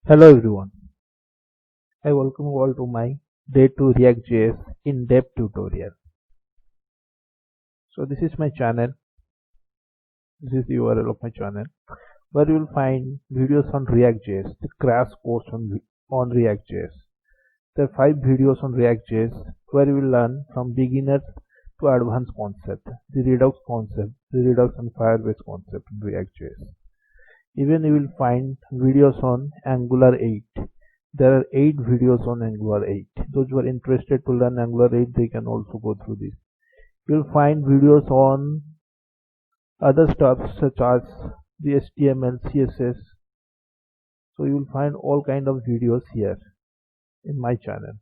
Hello everyone, I welcome you all to my Day 2 React.js in-depth tutorial. So this is my channel, this is the URL of my channel, where you will find videos on React.js, the crash course on React.js. There are 5 videos on React.js where you will learn from beginner to advanced concept, the Redux concept, the Redux and Firebase concept in React.js. Even you will find videos on Angular 8. There are 8 videos on Angular 8. Those who are interested to learn Angular 8, they can also go through this. You'll find videos on other stuff such as the HTML, CSS. So you'll find all kind of videos here in my channel.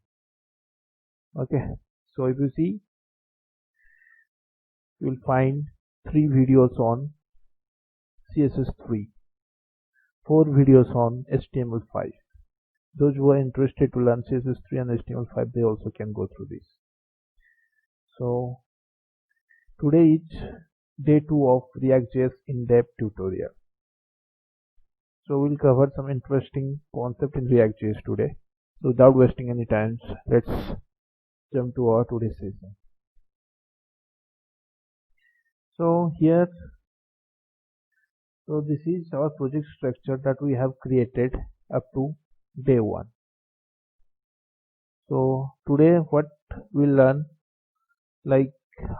Okay. So if you see, you'll find 3 videos on CSS3, 4 videos on HTML5. Those who are interested to learn CSS3 and HTML5, they also can go through this. So today is day 2 of React.js in-depth tutorial. So we'll cover some interesting concept in React.js today. So without wasting any time, let's jump to our today's session. So here, so this is our project structure that we have created up to day 1. So today what we'll learn, like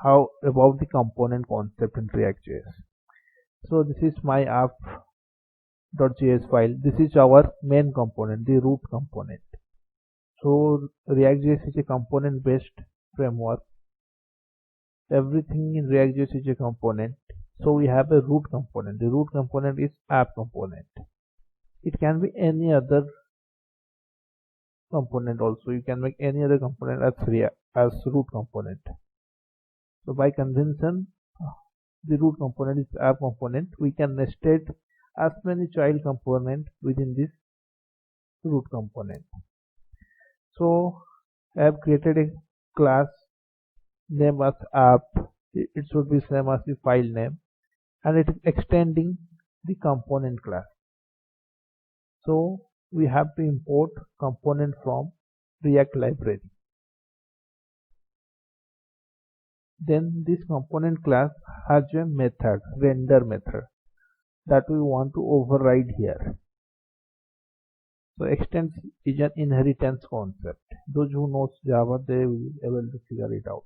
how about the component concept in React.js. So this is my app.js file. This is our main component, the root component. So React.js is a component based framework. Everything in React.js is a component. So we have a root component. The root component is app component. It can be any other component also. You can make any other component as root component. So by convention, the root component is app component. We can nested as many child components within this root component. So I have created a class name as app. It should be same as the file name, and it is extending the component class. So we have to import component from React library. Then this component class has a method, render method, that we want to override here. So extends is an inheritance concept. Those who knows Java, they will be able to figure it out.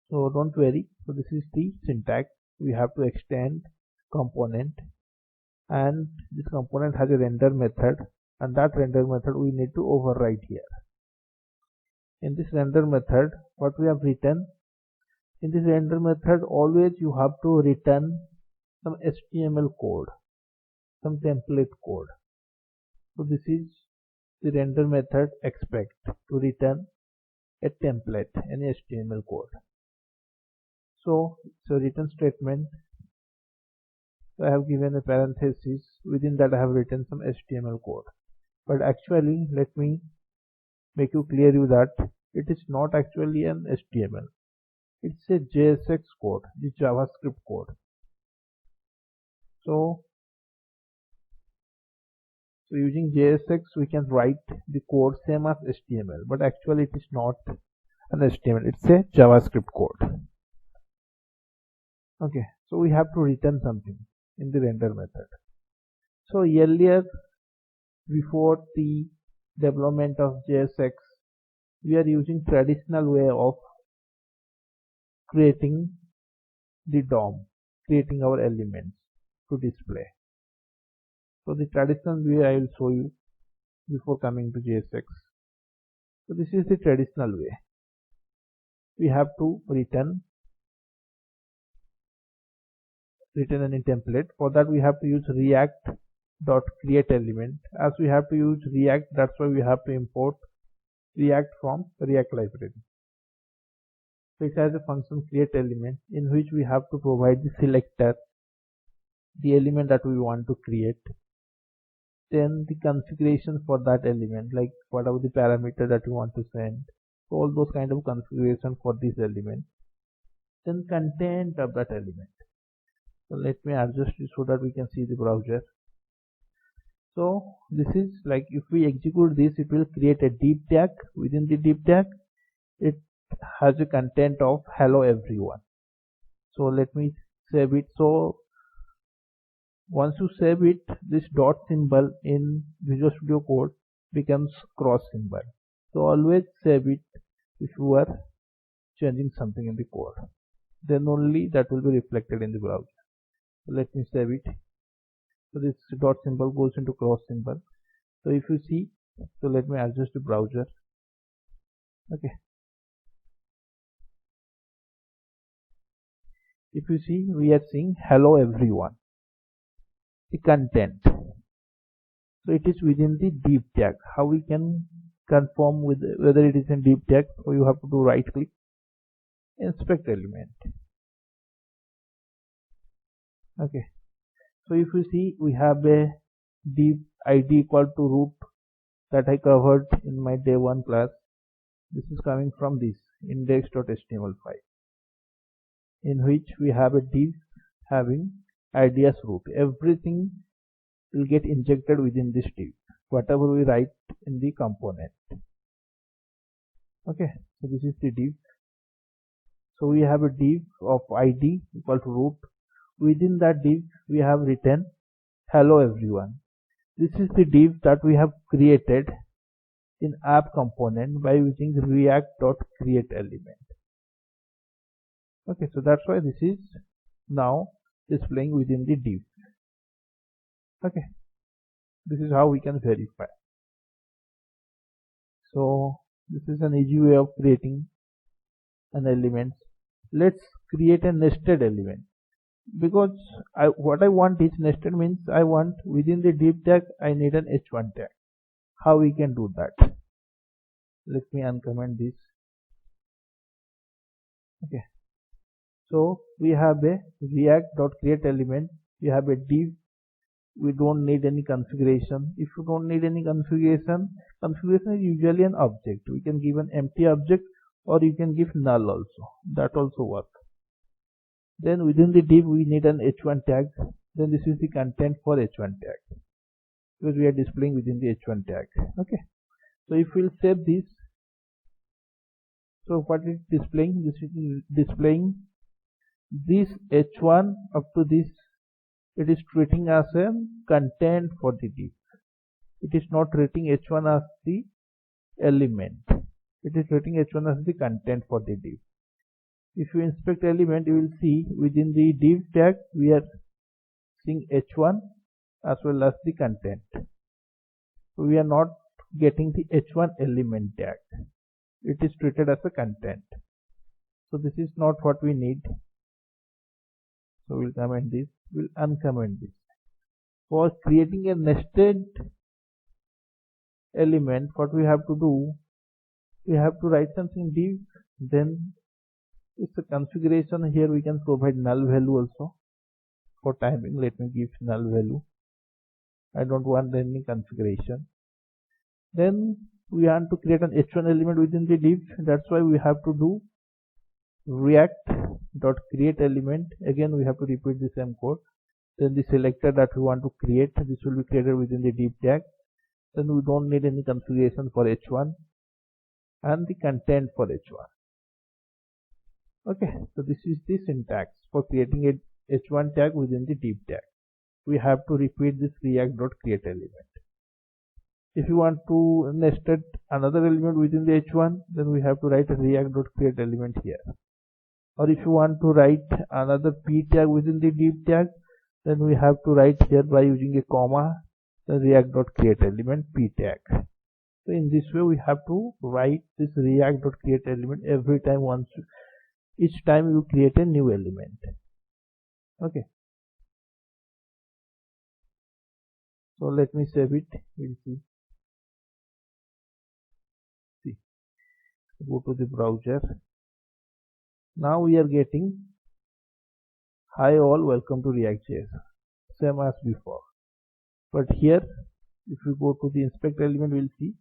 So don't worry. So this is the syntax. We have to extend component, and this component has a render method, and that render method we need to override here. In this render method, what we have written, in this render method always you have to return some HTML code, some template code. So this is the render method expect to return a template, an HTML code. So it's a return statement. So I have given a parenthesis, within that I have written some HTML code. But actually, let me make you clear you that it is not actually an HTML. It's a JSX code, the JavaScript code. So using JSX we can write the code same as HTML, but actually it is not an HTML, it's a JavaScript code. Okay, so we have to return something in the render method. So earlier, before the development of JSX, we are using traditional way of creating the DOM, creating our elements to display. So the traditional way I will show you before coming to JSX. So this is the traditional way. We have to return any template. For that we have to use react.createElement. As we have to use React, that's why we have to import React from React library. So it has a function createElement, in which we have to provide the selector, the element that we want to create, then the configuration for that element, like whatever the parameter that you want to send, all those kind of configuration for this element, then content of that element. So let me adjust it so that we can see the browser. So this is like, if we execute this, it will create a div tag. Within the div tag, it has a content of hello everyone. So let me save it. So once you save it, this dot symbol in Visual Studio Code becomes cross symbol. So always save it if you are changing something in the code. Then only that will be reflected in the browser. So let me save it. So this dot symbol goes into cross symbol. So if you see, so let me adjust the browser. Okay. If you see, we are seeing hello everyone. The content. So it is within the div tag. How we can confirm with whether it is in div tag? So you have to do right click, inspect element. Okay. So if you see, we have a div id equal to root that I covered in my day 1 class. This is coming from this index.html file, in which we have a div having id as root. Everything will get injected within this div, whatever we write in the component. Okay, so this is the div. So we have a div of id equal to root. Within that div, we have written hello everyone. This is the div that we have created in app component by using react.createElement. Okay, so that's why this is now displaying within the div. Okay, this is how we can verify. So this is an easy way of creating an element. Let's create a nested element, because what I want is nested means I want within the div tag I need an h1 tag. How we can do that? Let me uncomment this. Okay, so we have a react.createElement. We have a div. We don't need any configuration. If you don't need any configuration is usually an object. We can give an empty object, or you can give null also. That also works. Then within the div we need an h1 tag. Then this is the content for h1 tag, because we are displaying within the h1 tag. Okay, so if we'll save this, so what it is displaying? This is displaying this h1 up to this. It is treating as a content for the div. It is not treating h1 as the element. It is treating h1 as the content for the div. If you inspect element, you will see within the div tag we are seeing h1 as well as the content. So we are not getting the h1 element tag. It is treated as a content. So this is not what we need. So we'll comment this, we'll uncomment this. For creating a nested element, what we have to do, we have to write something div, then it's a configuration. Here we can provide null value also. For timing, let me give null value. I don't want any configuration. Then we want to create an h1 element within the div. That's why we have to do react.createElement. Again we have to repeat the same code. Then the selector that we want to create, this will be created within the div tag. Then we don't need any configuration for h1 and the content for h1. Okay, so this is the syntax for creating a h1 tag within the div tag. We have to repeat this react.createElement. If you want to nested another element within the h1, then we have to write a react.createElement here. Or if you want to write another p tag within the div tag, then we have to write here by using a comma the react.createElement p tag. So in this way we have to write this react.createElement every time, each time you create a new element. Okay, so let me save it. We'll see. Go to the browser. Now we are getting hi all, welcome to React.js, same as before. But here if we go to the inspect element, we'll see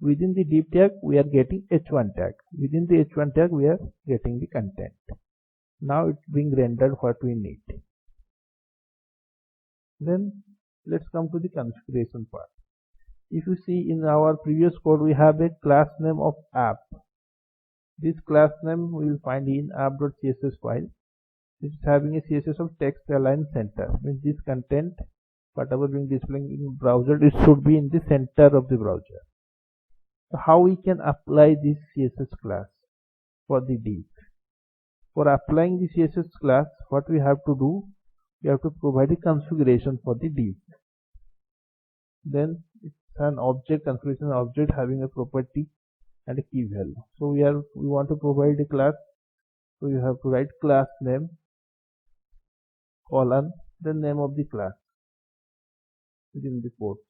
within the div tag we are getting h1 tag. Within the h1 tag we are getting the content. Now it's being rendered what we need. Then Let's come to the configuration part. If you see in our previous code, we have a class name of app. This class name we will find in app.css file. It is having a CSS of text align center. Means this content, whatever being displayed in browser, it should be in the center of the browser. So how we can apply this CSS class for the div? For applying the CSS class, what we have to do? We have to provide a configuration for the div. Then it's an object configuration object having a property and a key value. So we want to provide a class. So you have to write class name colon the name of the class within the quote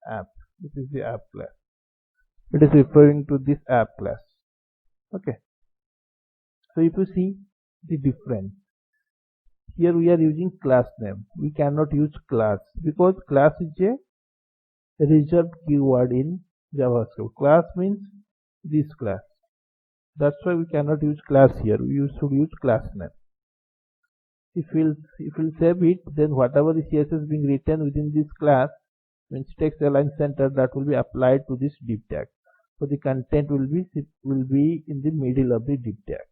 app. This is the app class. It is referring to this app class. Okay. So if you see the difference, here we are using class name. We cannot use class because class is a reserved keyword in JavaScript. Class means this class. That's why we cannot use class here. We should use class name. If we'll save it, then whatever the CSS being written within this class, means text align center, that will be applied to this div tag. So the content will be in the middle of the div tag,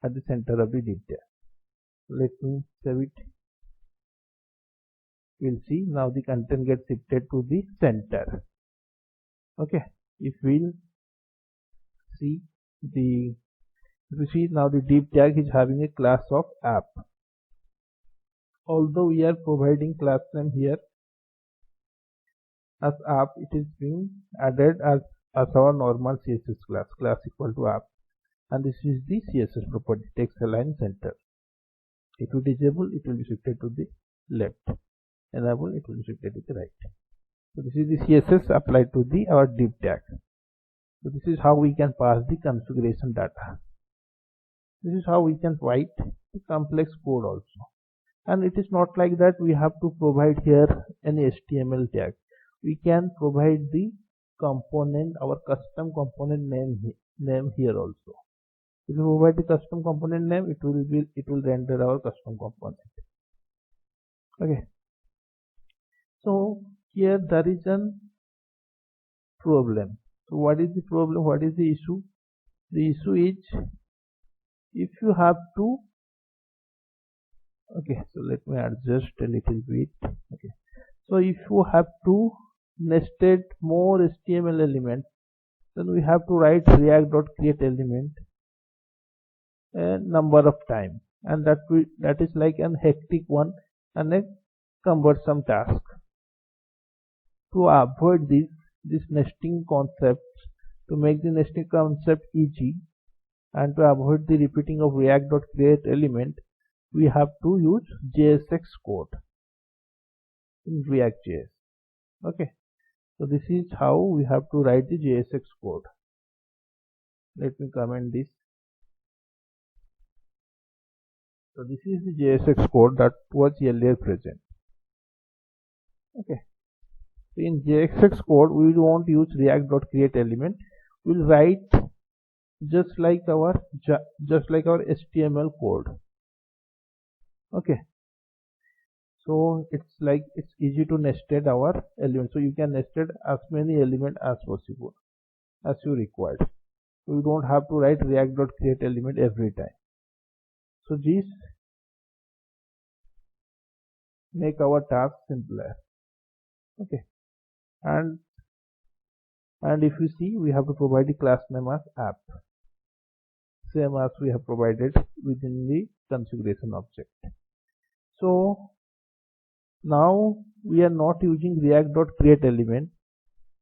at the center of the div tag. Let me save it. We'll see now the content gets shifted to the center. Okay. If you see now the div tag is having a class of app. Although we are providing class name here as app, it is being added as our normal CSS class equal to app, and this is the CSS property text align center. If you disable, it will be shifted to the left. Enable, it will be shifted to the right. So this is the CSS applied to our div tag. So this is how we can pass the configuration data. This is how we can write the complex code also. And it is not like that we have to provide here any HTML tag. We can provide the component, our custom component name here also. If you provide the custom component name, it will render our custom component. Okay. So here there is a problem. So what is the problem? What is the issue? The issue is if you have to. Okay, so let me adjust a little bit. Okay, so if you have to nested more HTML elements, then we have to write react.createElement a number of times, and that is like an hectic one and a cumbersome task. To avoid this nesting concept, to make the nesting concept easy, and to avoid the repeating of react.createElement, we have to use JSX code in React.js. Okay, so this is how we have to write the JSX code. Let me comment this. So this is the JSX code that was earlier present. Okay, so in JSX code we won't use react.createElement. We'll write just like our HTML code. Okay, so it's easy to nested our element. So you can nested as many elements as possible as you required. So you don't have to write react.createElement every time. So this make our task simpler. Okay, and if you see, we have to provide the class name as app, same as we have provided within the configuration object. So now we are not using react.createElement,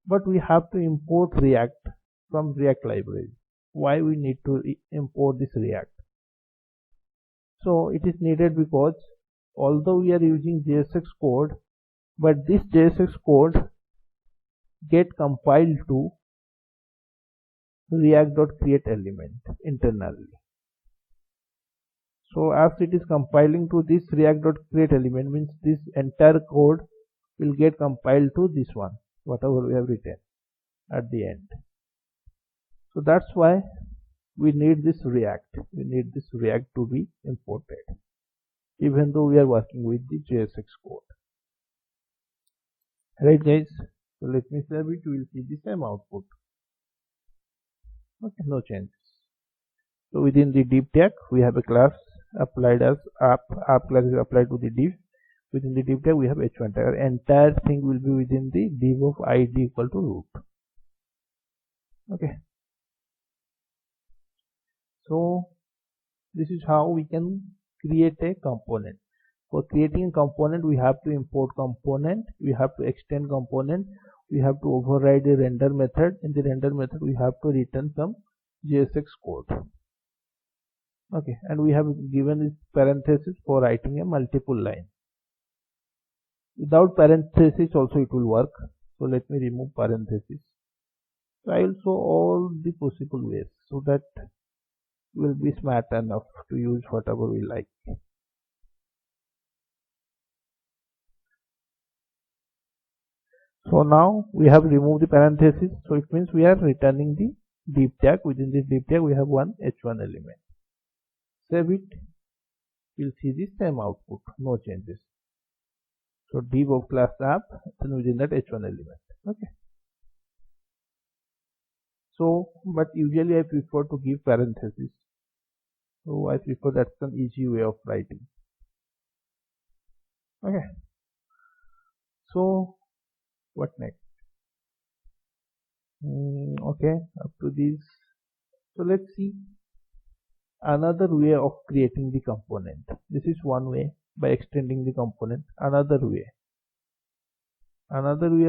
but we have to import React from React library. Why we need to import this React? So it is needed because although we are using JSX code, but this JSX code get compiled to react.createElement internally. So as it is compiling to this react.createElement, means this entire code will get compiled to this one, whatever we have written at the end. So that's why we need this React. We need this React to be imported, even though we are working with the JSX code. Right guys, so let me save it. We will see the same output. Okay, no changes. So within the div tag we have a class applied as app class is applied to the div. Within the div tag we have h1 tag. Our entire thing will be within the div of id equal to root. Okay, so this is how we can create a component. For creating a component we have to import component, we have to extend component, we have to override a render method. In the render method we have to return some JSX code. Okay, and we have given this parenthesis for writing a multiple line. Without parenthesis also it will work. So let me remove parenthesis. So I will show all the possible ways so that we will be smart enough to use whatever we like. So now we have removed the parenthesis, so it means we are returning the div tag. Within this div tag we have one h1 element. Save it, we'll see the same output, no changes. So div of class app, then within that h1 element. Okay. So, but usually I prefer to give parenthesis. So I prefer that's an easy way of writing. Okay. So what next? Okay, up to this. So let's see another way of creating the component. This is one way, by extending the component. Another way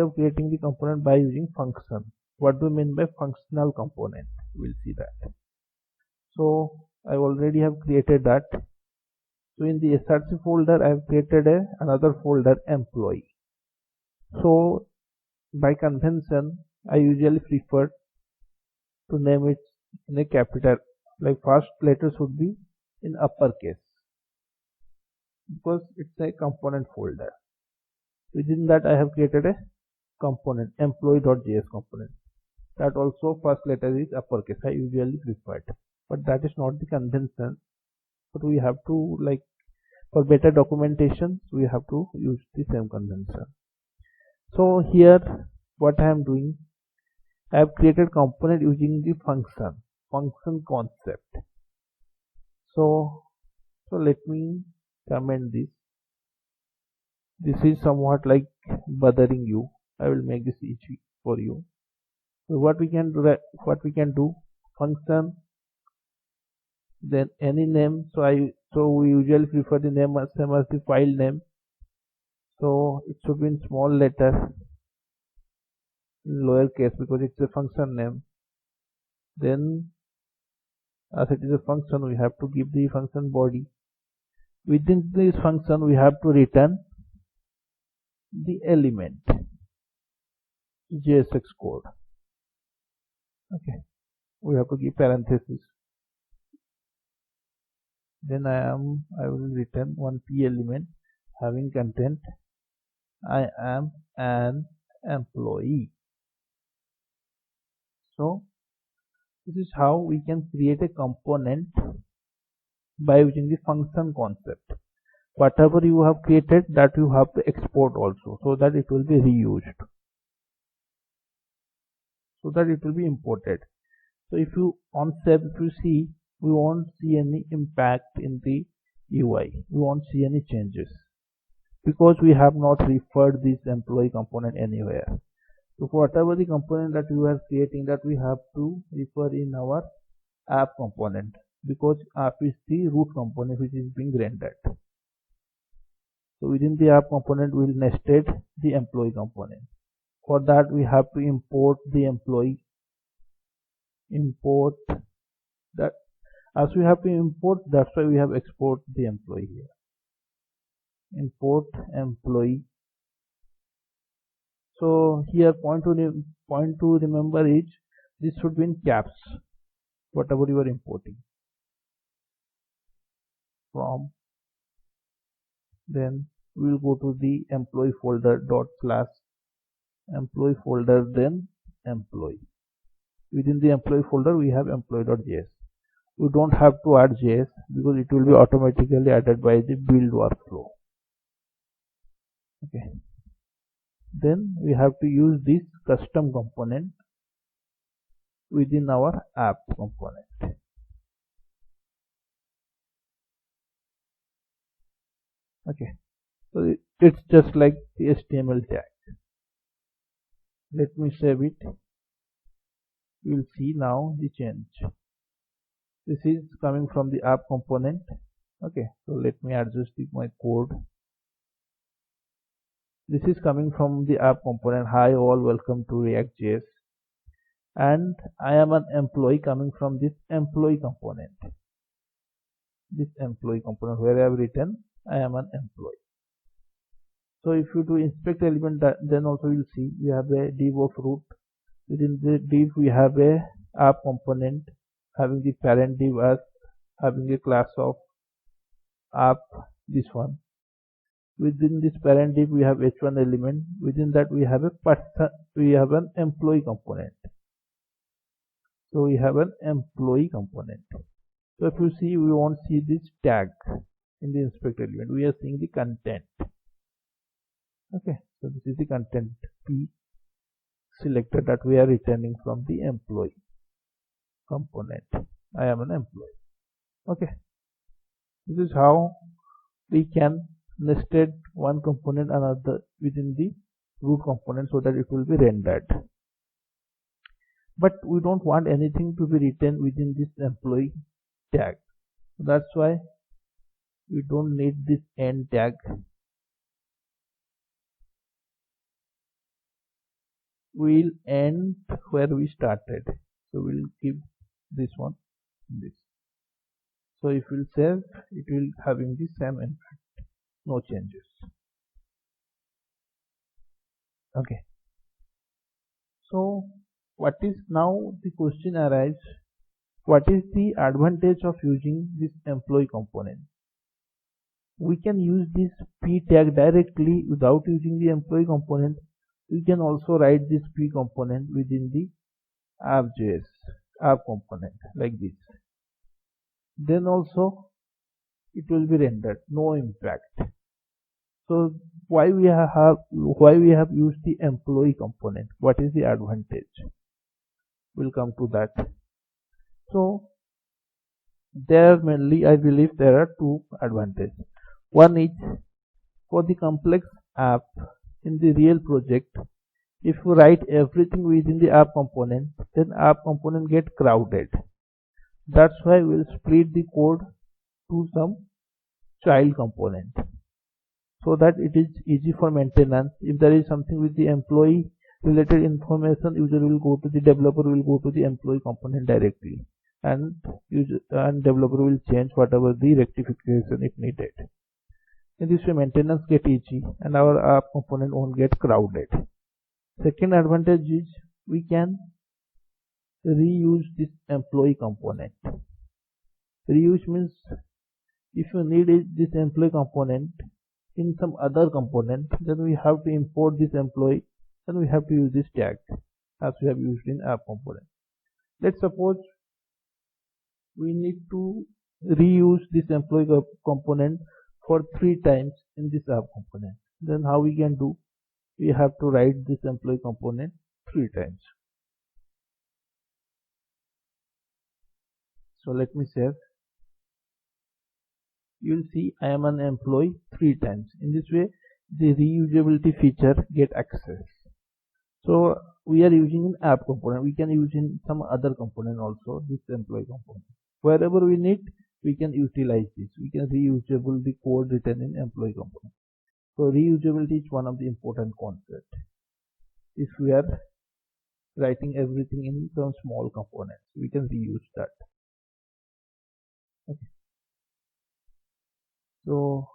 of creating the component by using function. What do we mean by functional component? We'll see that. So I already have created that. So in the src folder I have created another folder employee. So by convention I usually prefer to name it in a capital, like first letter should be in uppercase because it's a component folder. Within that I have created a component employee.js component. That also first letter is uppercase. I usually prefer it, but that is not the convention. But we have to, like, for better documentation we have to use the same convention. So here what I am doing, I have created component using the function concept. So let me comment this. This is somewhat like bothering you. I will make this easy for you. So what we can do, function, then any name. So we usually prefer the name as same as the file name. So it should be in small letters, in lowercase, because it's a function name. Then as it is a function, we have to give the function body. Within this function we have to return the element JSX code. Okay, we have to give parenthesis. Then I will return one p element having content I am an employee. So this is how we can create a component by using the function concept. Whatever you have created, that you have to export also, so that it will be reused, so that it will be imported. So if you on save, if you see, we won't see any impact in the UI, we won't see any changes, because we have not referred this employee component anywhere. So for whatever the component that you are creating, that we have to refer in our app component, because app is the root component which is being rendered. So within the app component we will nested the employee component. For that we have to import the employee. Import that, as we have to import, that's why we have export the employee here. Import employee. So here point to remember is this should be in caps, whatever you are importing from. Then we will go to the employee folder dot slash employee folder, then employee. Within the employee folder we have employee.js. We don't have to add JS because it will be automatically added by the build workflow. Okay. then we have to use this custom component within our app component. Okay, so it's just like the HTML tag. Let me save it. You will see now the change. This is coming from the app component. Okay, so let me adjust my code. This is coming from the app component. Hi all, welcome to React.js. And I am an employee coming from this employee component. This employee component where I have written I am an employee. So if you do inspect element, then also you'll see we have a div of root. Within the div we have a app component having the parent div as having a class of app, this one. Within this parent div we have h1 element. Within that we have an employee component. So we have an employee component. So if you see, we won't see this tag in the inspect element. We are seeing the content. Okay, so this is the content P selected that we are returning from the employee component. I am an employee. Okay, this is how we can nested one component another within the root component so that it will be rendered. But we don't want anything to be written within this employee tag. That's why we don't need this end tag. We'll end where we started. So we'll keep this one, this. So if we'll save, it will having the same impact, no changes. Okay. So what is now the question arises? What is the advantage of using this employee component? We can use this P tag directly without using the employee component. We can also write this P component within the app.js app component like this. Then also it will be rendered, no impact. So why we have used the employee component? What is the advantage? We'll come to that. So there mainly I believe there are two advantages. One is for the complex app in the real project, if you write everything within the app component, then app component get crowded. That's why we'll split the code to some child component so that it is easy for maintenance. If there is something with the employee related information, user will go to the developer, will go to the employee component directly, and developer will change whatever the rectification if needed. In this way maintenance get easy and our app component won't get crowded. Second advantage is we can reuse this employee component. Reuse means if you need this employee component in some other component, then we have to import this employee, then we have to use this tag as we have used in app component. Let's suppose we need to reuse this employee component for 3 times in this app component. Then how we can do? We have to write this employee component 3 times. So let me save. You'll see I am an employee 3 times. In this way the reusability feature get access. So we are using an app component. We can use in some other component also, this employee component. Wherever we need, we can utilize this. We can reusable the code written in employee component. So reusability is one of the important concepts. If we are writing everything in some small components, we can reuse that. Okay. So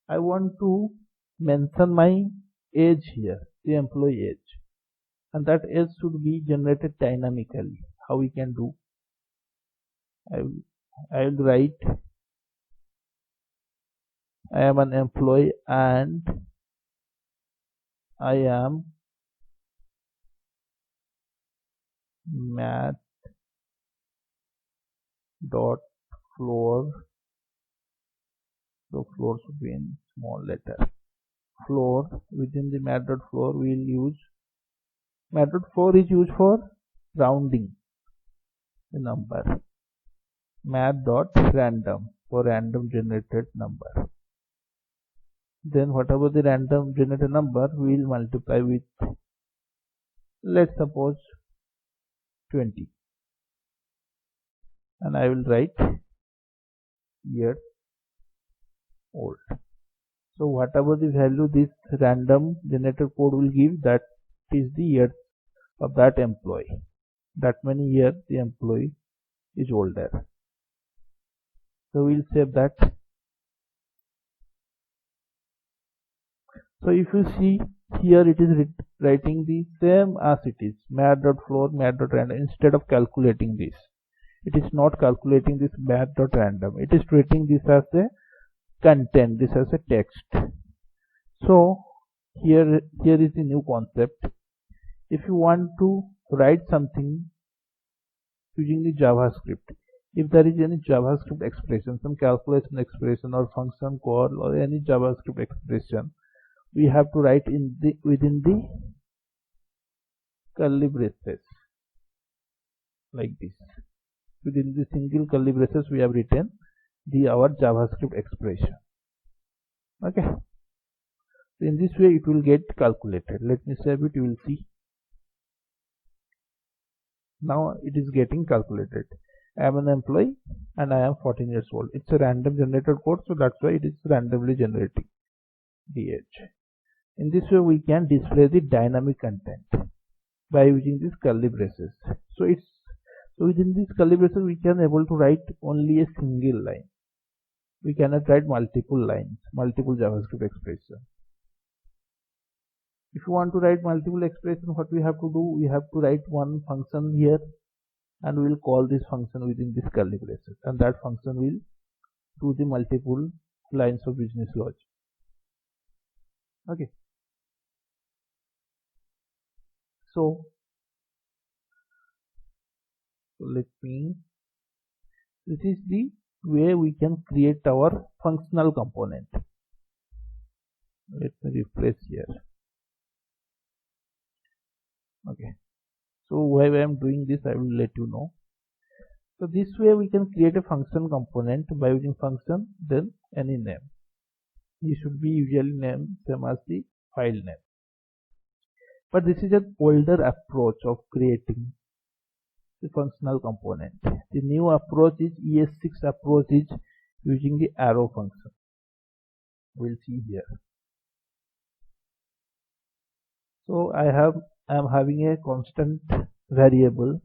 I want to mention my age here, the employee age, and that age should be generated dynamically. How we can do? I will write I am an employee and I am math.floor. So floor should be in small letter. floor. Within the math.floor we will use math.floor is used for rounding the number. Math.random for random generated number. Then whatever the random generated number we will multiply with, let's suppose 20, and I will write years old. So whatever the value this random generated code will give, that is the years of that employee. That many years the employee is older. So we'll save that. So if you see here, it is writing the same as it is, math.floor, math.random. Instead of calculating this, it is not calculating this math.random. It is treating this as a content, this as a text. So here is the new concept. If you want to write something using the JavaScript, if there is any JavaScript expression, some calculation expression or function call or any JavaScript expression, we have to write within the curly braces like this. Within the single curly braces we have written our JavaScript expression. Okay. In this way it will get calculated. Let me save it. You will see. Now it is getting calculated. I am an employee and I am 14 years old. It's a random generated code, so that's why it is randomly generating the age. In this way we can display the dynamic content by using these curly braces. So within these curly braces we can able to write only a single line. We cannot write multiple lines, multiple JavaScript expressions. If you want to write multiple expressions, what we have to do? We have to write one function here, and we will call this function within this curly braces, and that function will do the multiple lines of business logic. Okay. So this is the way we can create our functional component. Let me refresh here. Okay. So why I am doing this, I will let you know. So this way we can create a function component by using function, then any name. It should be usually named same as the file name. But this is an older approach of creating the functional component. The new approach is ES6 approach is using the arrow function. We'll see here. So I am having a constant variable.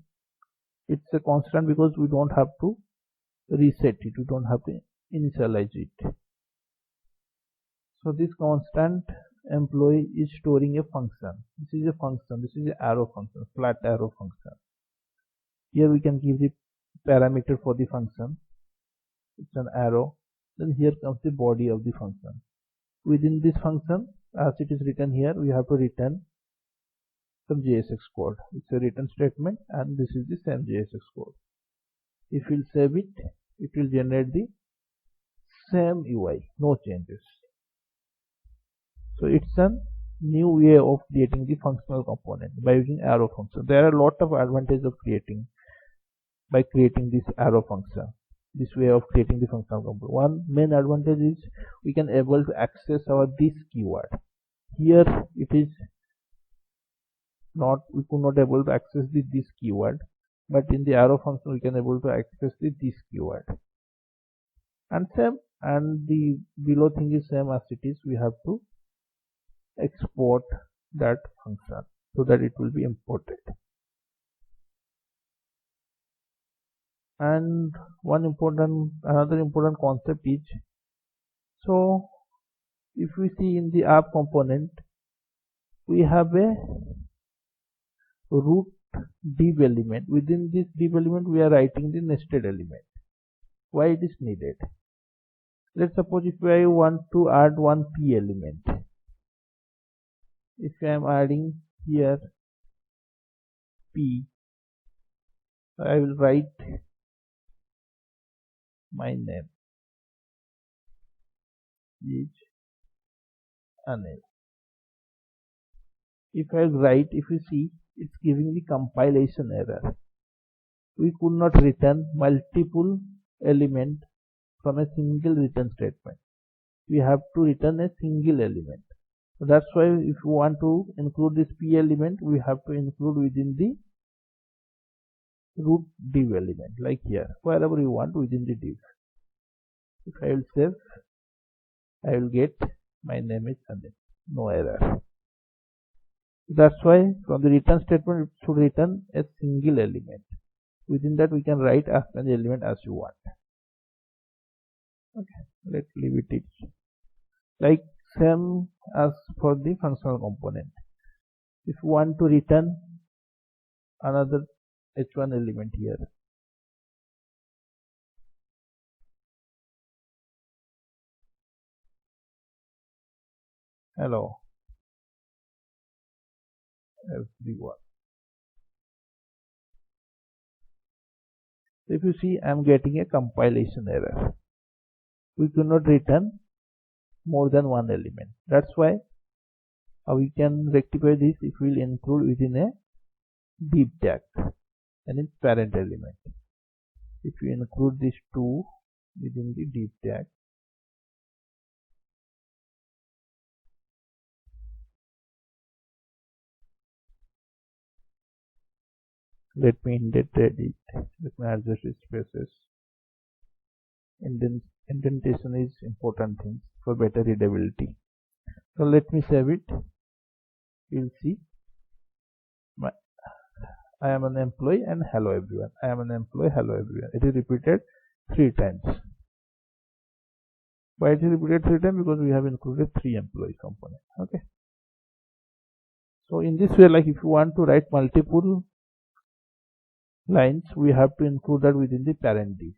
It's a constant because we don't have to reset it, we don't have to initialize it. So this constant employee is storing a function. This is a function, this is an arrow function, flat arrow function. Here we can give the parameter for the function. It's an arrow. Then here comes the body of the function. Within this function, as it is written here, we have to return some JSX code. It's a return statement, and this is the same JSX code. If we'll save it, it will generate the same UI, no changes. So it's a new way of creating the functional component by using arrow function. There are a lot of advantages of creating this arrow function, this way of creating the functional component. One main advantage is we can able to access our this keyword. Here it is not, we could not able to access this keyword, but in the arrow function we can able to access this keyword. And same, and the below thing is same as it is. We have to export that function so that it will be imported. And another important concept is, so if we see in the app component, we have a root div element. Within this div element we are writing the nested element. Why it is needed? Let's suppose if I want to add one p element. If I am adding here p, I will write my name is Anil. If I write, if you see, it's giving the compilation error. We could not return multiple elements from a single return statement. We have to return a single element. So that's why if you want to include this p element, we have to include within the root div element, like here, wherever you want within the div. If I will save, I will get my name is Anil. No error. That's why from the return statement it should return a single element. Within that we can write as many element as you want. Okay, let's leave it like same as for the functional component. If you want to return another h1 element here, hello everyone. If you see, I am getting a compilation error. We cannot return more than one element. That's why we can rectify this if we will include within a div tag and its parent element. If we include these two within the div tag, let me indent it. Let me adjust its spaces. Indentation is important thing for better readability. So let me save it. You'll see I am an employee and hello everyone. I am an employee, hello everyone. It is repeated 3 times. Why it is repeated 3 times? Because we have included 3 employee component. Okay. So in this way, like if you want to write multiple lines, we have to include that within the parent div.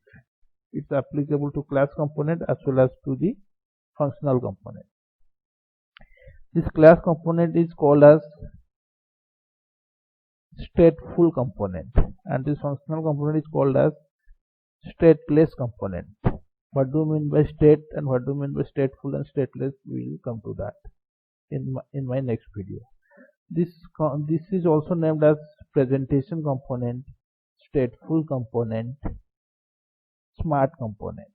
It's applicable to class component as well as to the functional component. This class component is called as stateful component and this functional component is called as stateless component. What do you mean by state and what do you mean by stateful and stateless? We will come to that in my next video. This is also named as presentation component, stateful component, smart component.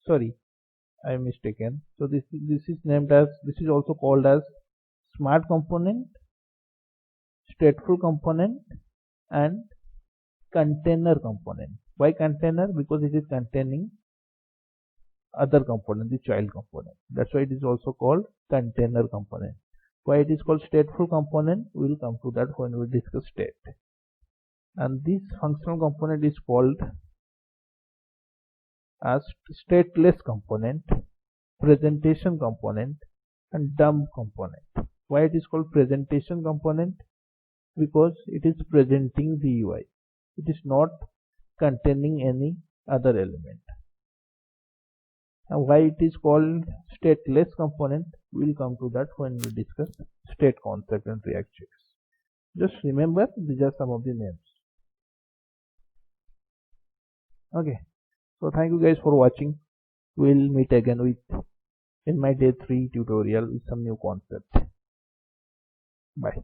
Sorry, I am mistaken. So this is named as, this is also called as smart component, stateful component and container component. Why container? Because it is containing other component, the child component. That's why it is also called container component. Why it is called stateful component? We will come to that when we discuss state. And this functional component is called as stateless component, presentation component and dump component. Why it is called presentation component? Because it is presenting the UI. It is not containing any other element. And why it is called stateless component? We will come to that when we discuss state concept and React.js. Just remember, these are some of the names. Okay, so thank you guys for watching. We'll meet again in my day 3 tutorial with some new concept. Bye.